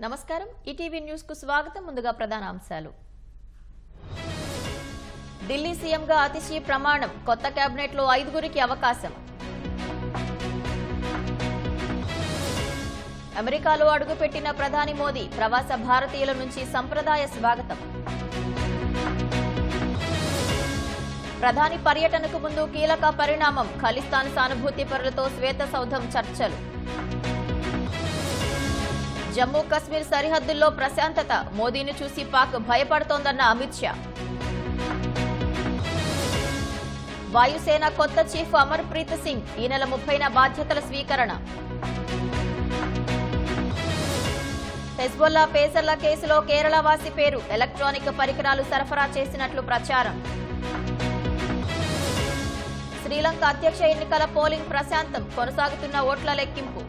నమస్కారం ETV news కు స్వాగతం ముందుగా ప్రధాన అంశాలు ఢిల్లీ సీఎంగా అతిశీ ప్రమాణం కొత్త కేబినెట్ లో 5గురికి అవకాశం అమెరికాలో అడుగుపెట్టిన ప్రధాని మోదీ ప్రవాస భారతీయుల నుంచి సంప్రదాయ స్వాగతం ప్రధాని పర్యటనకు ముందు కీలక పరిణామం ఖలిస్తాన్ సానుభూతి పరులతో శ్వేత సౌధం చర్చలు జమ్మూ కశ్మీర్ సరిహద్దుల్లో ప్రశాంతత మోదీని చూసి పాక్ భయపడుతోందన్న అమిత్ షా వాయుసేన కొత్త చీఫ్ అమర్ ప్రీత్ సింగ్ ఈ నెల 30న బాధ్యతల స్వీకరణ హెజ్బొల్లా పేసర్ల కేసులో కేరళ వాసి పేరు ఎలక్ట్రానిక్ పరికరాలు సరఫరా చేసినట్లు ప్రచారం శ్రీలంక అధ్యక్ష ఎన్నికల పోలింగ్ ప్రశాంతం కొనసాగుతున్న ఓట్ల లెక్కింపు